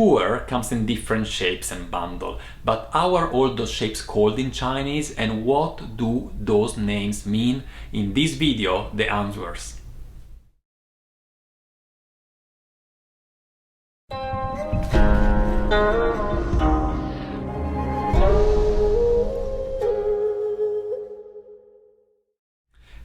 Pu'er comes in different shapes and bundle, but how are all those shapes called in Chinese and what do those names mean? In this video, the answers.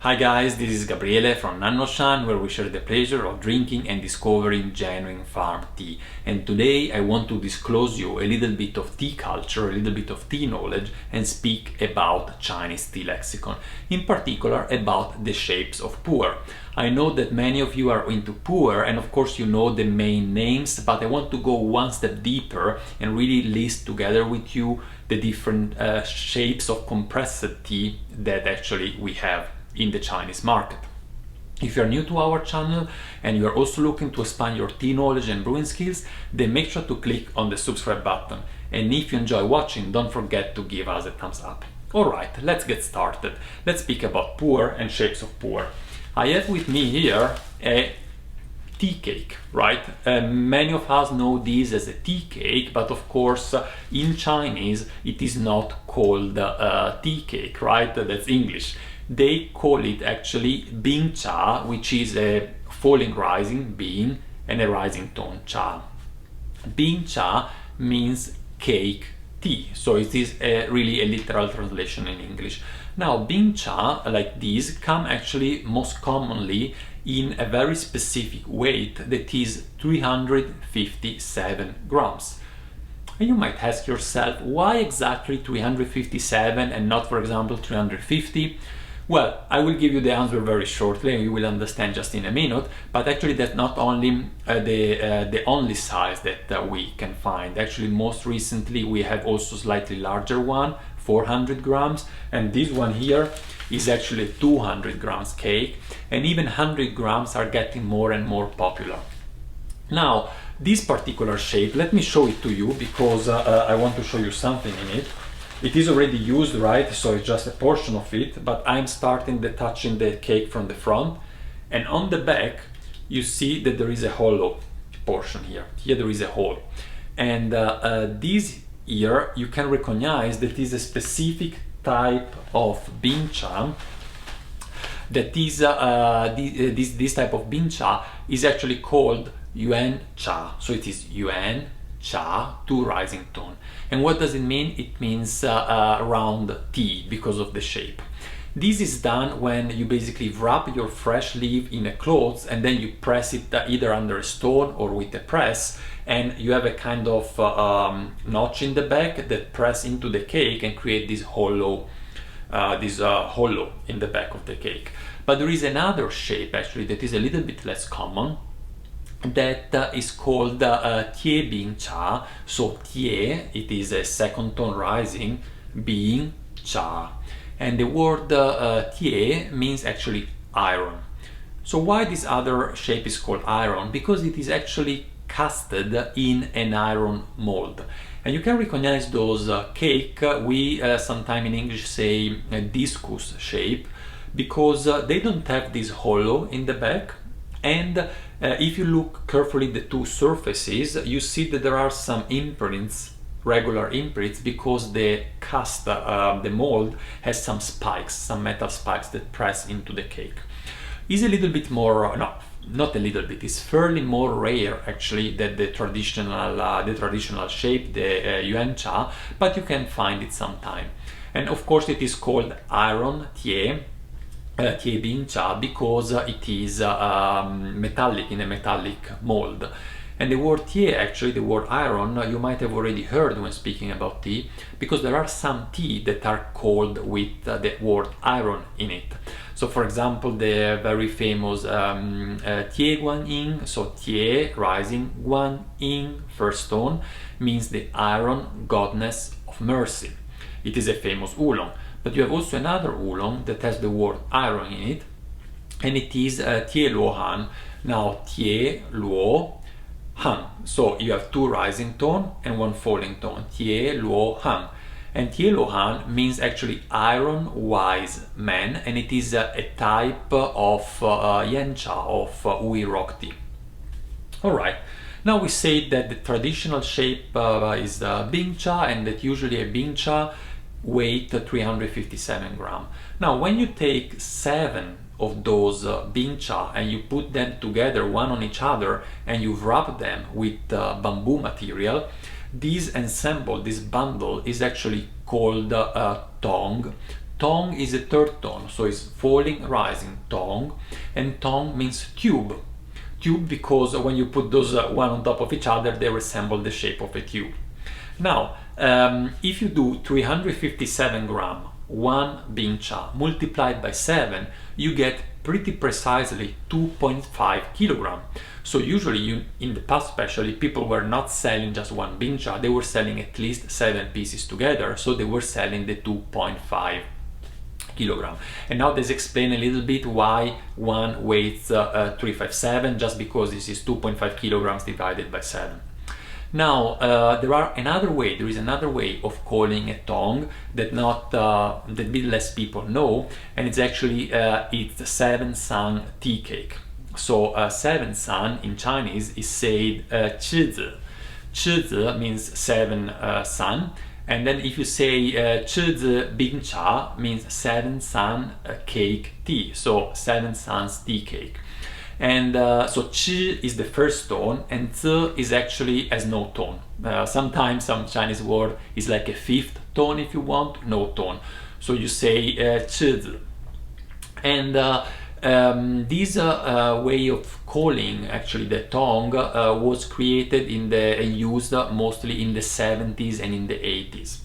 Hi guys, this is Gabriele from nannuoshan, where we share the pleasure of drinking and discovering genuine farm tea. And today I want to disclose you a little bit of tea culture, a little bit of tea knowledge, and speak about Chinese tea lexicon, in particular about the shapes of Pu'er. I know that many of you are into Pu'er, and of course you know the main names, but I want to go one step deeper and really list together with you the different shapes of compressed tea that actually we have in the Chinese market. If you're new to our channel and you're also looking to expand your tea knowledge and brewing skills, then make sure to click on the subscribe button. And if you enjoy watching, don't forget to give us a thumbs up. Alright, let's get started. Let's speak about Pu'er and shapes of Pu'er. I have with me here a tea cake, right? Many of us know this as a tea cake, but of course in Chinese it is not called tea cake, right? That's English. They call it actually Bing Cha, which is a falling rising Bing and a rising tone Cha. Bing Cha means cake tea, so it is really a literal translation in English. Now Bing Cha like this come actually most commonly in a very specific weight that is 357 grams. And you might ask yourself, why exactly 357 and not, for example, 350? Well, I will give you the answer very shortly and you will understand just in a minute, but actually that's not only the only size that we can find. Actually, most recently we have also slightly larger one, 400 grams, and this one here is actually 200 grams cake, and even 100 grams are getting more and more popular. Now, this particular shape, let me show it to you because I want to show you something in it. It is already used, right? So it's just a portion of it, but I'm starting touching the cake from the front, and on the back you see that there is a hollow portion here. Here there is a hole, and this here you can recognize that is a specific type of Bing Cha. That is this type of Bing Cha is actually called Uncha. So it is Yuan Cha, two rising tone. And what does it mean? It means round tea because of the shape. This is done when you basically wrap your fresh leaf in a cloth and then you press it either under a stone or with a press, and you have a kind of notch in the back that press into the cake and create this hollow in the back of the cake. But there is another shape actually that is a little bit less common, that is called Tie Bing Cha. So Tie, it is a second tone rising, Bing Cha, and the word Tie means actually iron. So why this other shape is called iron? Because it is actually casted in an iron mold, and you can recognize those cake, we sometimes in English say a discus shape, because they don't have this hollow in the back. And if you look carefully at the two surfaces, you see that there are some imprints, regular imprints, because the cast, the mold has some spikes, some metal spikes that press into the cake. It's a little bit more, no, not a little bit, it's fairly more rare actually than the traditional shape, the Yuan Cha, but you can find it sometime. And of course it is called iron Tie, Tie Bing Cha, because it is metallic, in a metallic mold. And the word tie, actually the word iron, you might have already heard when speaking about tea, because there are some tea that are called with the word iron in it. So for example, the very famous Tieguanyin, so Tie rising, Guanyin first tone, means the iron goddess of mercy. It is a famous oolong. But you have also another oolong that has the word iron in it, and it is Tieluohan. Now Tieluohan. So you have two rising tone and one falling tone. Tieluohan. And Tieluohan means actually iron wise man, and it is a type of Yancha, of Ui rock tea. Alright, Now we say that the traditional shape is Bingcha, and that usually a Bingcha weight 357 grams. Now when you take 7 of those Bingcha and you put them together one on each other and you wrap them with bamboo material, this ensemble, this bundle, is actually called Tong. Tong is a third tone, so it's falling, rising, Tong, and Tong means tube. Tube because when you put those one on top of each other, they resemble the shape of a tube. Now, if you do 357 grams, one Bingcha multiplied by 7, you get pretty precisely 2.5 kilograms. So usually, in the past especially, people were not selling just one Bingcha, they were selling at least 7 pieces together, so they were selling the 2.5 kilogram. And now this explains a little bit why one weighs 357, just because this is 2.5 kilograms divided by 7. Now there is another way of calling a tong that that bit less people know, and it's actually it's 7 sun tea cake. So 7 sun in Chinese is said 吃子. 吃子 means 7 sun. And then if you say 吃子 Bingcha, means 7 sun cake tea, so 7 suns tea cake. And so chi is the first tone, and zi is actually has no tone. Sometimes some Chinese word is like a 5th tone if you want, no tone. So you say 吃子. And this way of calling actually the tong was created and used mostly in the 70s and in the 80s.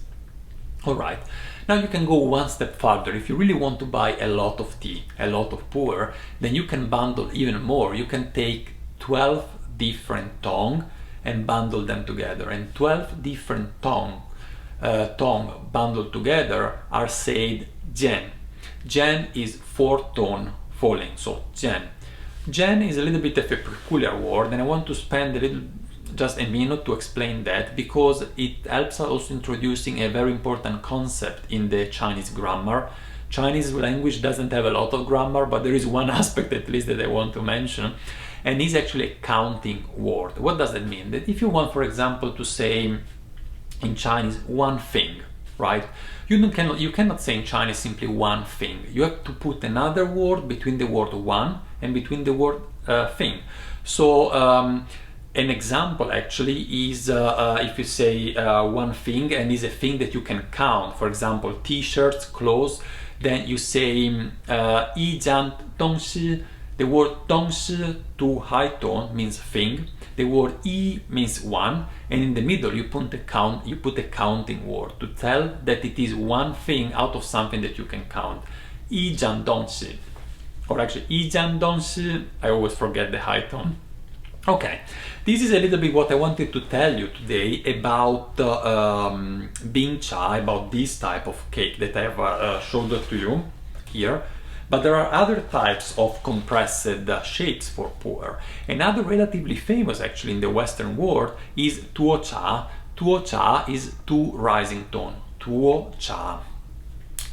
All right, now you can go one step further. If you really want to buy a lot of tea, a lot of pu'er, then you can bundle even more. You can take 12 different tong and bundle them together, and 12 different tong bundled together are said jian. Jian is 4 tone falling, so jian. Jian is a little bit of a peculiar word, and I want to spend just a minute to explain that, because it helps us also introducing a very important concept in the Chinese grammar. Chinese language doesn't have a lot of grammar, but there is one aspect at least that I want to mention, and is actually a counting word. What does that mean? That if you want, for example, to say in Chinese one thing, right? You cannot say in Chinese simply one thing. You have to put another word between the word one and between the word thing. So an example actually is if you say one thing and is a thing that you can count, for example, t-shirts, clothes, then you say 一件东西. The word 东西 to high tone means thing. The word 一 means one, and in the middle you put a counting word to tell that it is one thing out of something that you can count. 一件东西. Or actually 一件东西, I always forget the high tone. Okay, this is a little bit what I wanted to tell you today about Bingcha, about this type of cake that I have showed to you here. But there are other types of compressed shapes for pu'er. Another relatively famous actually in the Western world is tuocha. Tuocha is 2 rising tone, tuocha.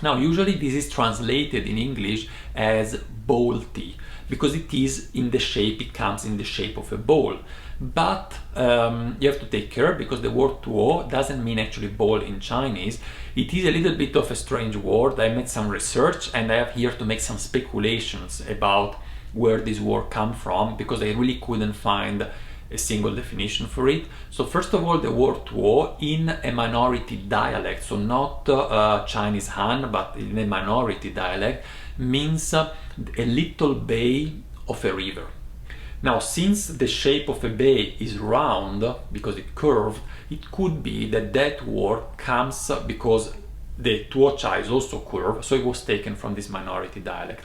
Now usually this is translated in English as bowl tea, because it is in the shape, it comes in the shape of a bowl. But you have to take care, because the word tuo doesn't mean actually bowl in Chinese. It is a little bit of a strange word. I made some research and I have here to make some speculations about where this word comes from, because I really couldn't find a single definition for it. So first of all, the word tuo in a minority dialect, so not Chinese Han, but in a minority dialect, means a little bay of a river. Now, since the shape of a bay is round, because it curved, it could be that that word comes because the tuocha is also curved, so it was taken from this minority dialect.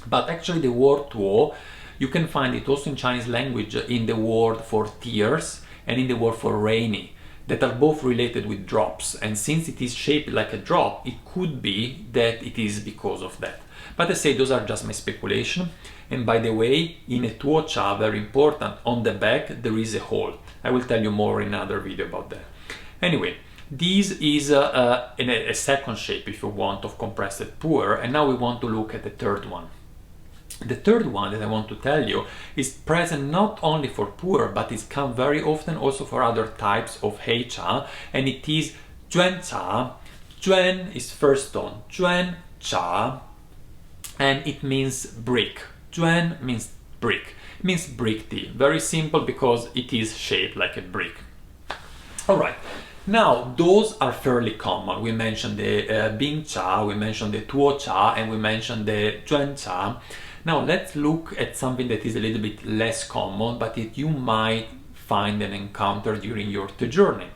But actually the word tuo, you can find it also in Chinese language in the word for tears and in the word for rainy, that are both related with drops. And since it is shaped like a drop, it could be that it is because of that. But I say those are just my speculation. And by the way, in a tuocha, very important, on the back there is a hole. I will tell you more in another video about that. Anyway, this is a second shape, if you want, of compressed pu'er, and now we want to look at the third one. The third one that I want to tell you is present not only for Puer, but it's come very often also for other types of Heicha, and it is Uncha. Juan is first tone, Uncha, and it means brick. Juan means brick. It means brick tea. Very simple because it is shaped like a brick. All right. Now, those are fairly common. We mentioned the Bing Cha, we mentioned the Tuo Cha, and we mentioned the Juan Cha. Now, let's look at something that is a little bit less common, but that you might find and encounter during your tea journey.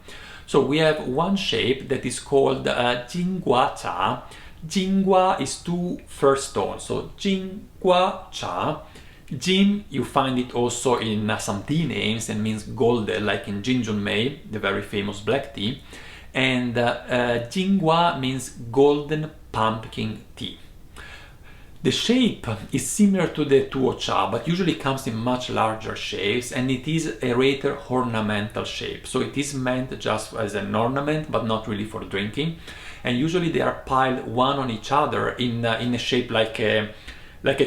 So we have one shape that is called Jingua Cha. Jingua is two first tones, so Jingua Cha. Jin, you find it also in some tea names and means golden, like in Jinjun Mei, the very famous black tea. And Jingua means golden pumpkin tea. The shape is similar to the Tuo Cha, but usually comes in much larger shapes, and it is a rather ornamental shape. So it is meant just as an ornament, but not really for drinking. And usually they are piled one on each other in a shape like a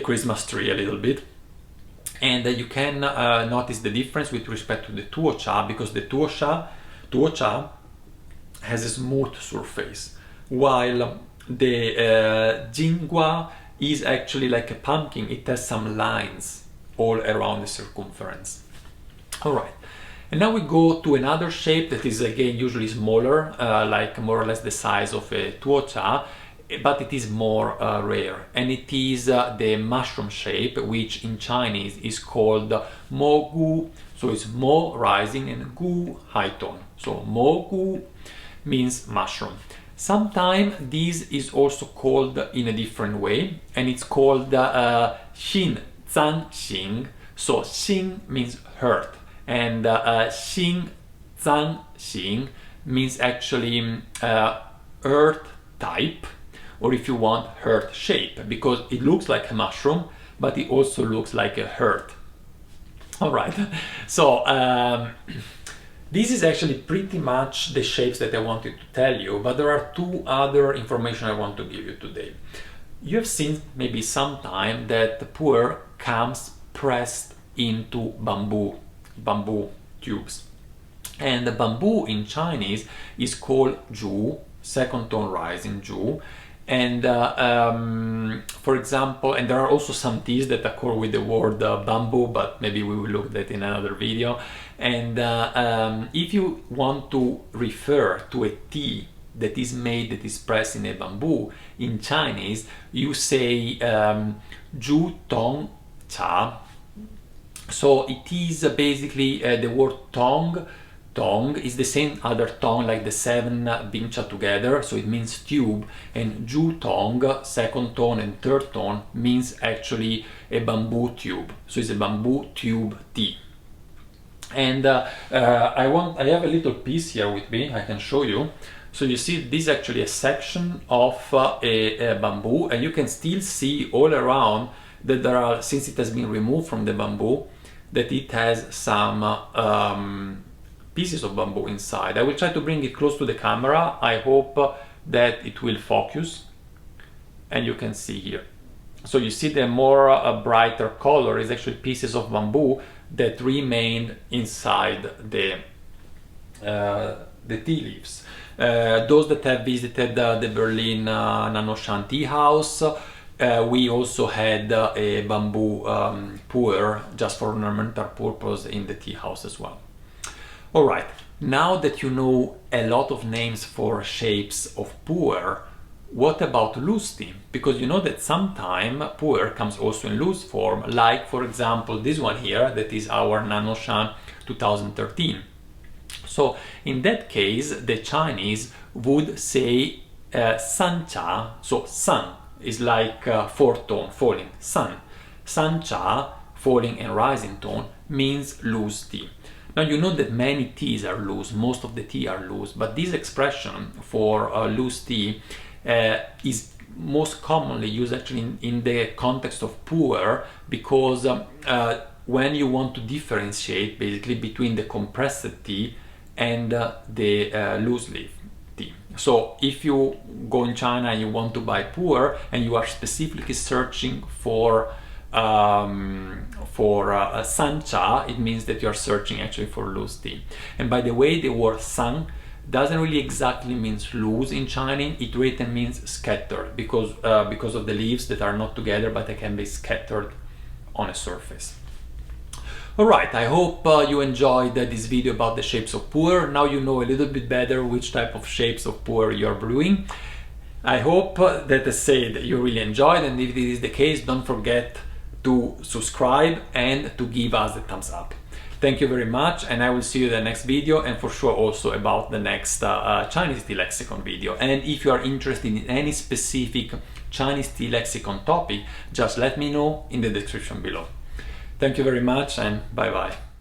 Christmas tree a little bit. And you can notice the difference with respect to the Tuo Cha, because the Tuo Cha has a smooth surface, while the Jingua is actually like a pumpkin. It has some lines all around the circumference. All right, and now we go to another shape that is again usually smaller, like more or less the size of a Tuo Cha, but it is more rare, and it is the mushroom shape, which in Chinese is called Mo Gu. So it's Mo rising and Gu high tone. So Mo Gu means mushroom. Sometimes this is also called in a different way, and it's called Xin Zang Xing. So Xing means hurt, and Xin Zang Xing means actually earth type, or if you want, heart shape, because it looks like a mushroom, but it also looks like a heart. All right, so this is actually pretty much the shapes that I wanted to tell you, but there are two other information I want to give you today. You have seen maybe sometime that the Puer comes pressed into bamboo tubes. And the bamboo in Chinese is called Zhu, second tone rising Zhu. And for example, and there are also some teas that occur with the word bamboo, but maybe we will look at that in another video. And if you want to refer to a tea that is made, that is pressed in a bamboo, in Chinese you say Zhu Tong Cha. So it is basically the word tong. Tong is the same other tong like the 7 Bing Cha together, so it means tube, and Zhu Tong, second tone and third tone, means actually a bamboo tube. So it's a bamboo tube tea. And I have a little piece here with me, I can show you. So you see this is actually a section of a bamboo, and you can still see all around that there are, since it has been removed from the bamboo, that it has some pieces of bamboo inside. I will try to bring it close to the camera. I hope that it will focus, and you can see here. So you see the more brighter color is actually pieces of bamboo that remain inside the tea leaves. Those that have visited the Berlin nannuoshan tea house, we also had a bamboo Puer just for ornamental purpose in the tea house as well. All right, now that you know a lot of names for shapes of Puer, what about loose tea? Because you know that sometimes Puer comes also in loose form, like for example this one here, that is our nannuoshan 2013. So in that case, the Chinese would say Sancha, so San is like fourth tone, falling, San. Sancha, falling and rising tone, means loose tea. Now you know that many teas are loose, most of the tea are loose, but this expression for loose tea is most commonly used actually in the context of Puer, because when you want to differentiate basically between the compressed tea and the loose leaf tea. So if you go in China and you want to buy Puer and you are specifically searching for sancha, it means that you are searching actually for loose tea. And by the way, the word sang doesn't really exactly means loose in Chinese. It written means scattered, because of the leaves that are not together but they can be scattered on a surface. Alright, I hope you enjoyed this video about the shapes of pu'er. Now you know a little bit better which type of shapes of pu'er you are brewing. I hope that I said you really enjoyed, and if this is the case, don't forget to subscribe and to give us a thumbs up. Thank you very much, and I will see you in the next video, and for sure also about the next Chinese tea lexicon video. And if you are interested in any specific Chinese tea lexicon topic, just let me know in the description below. Thank you very much, and bye bye.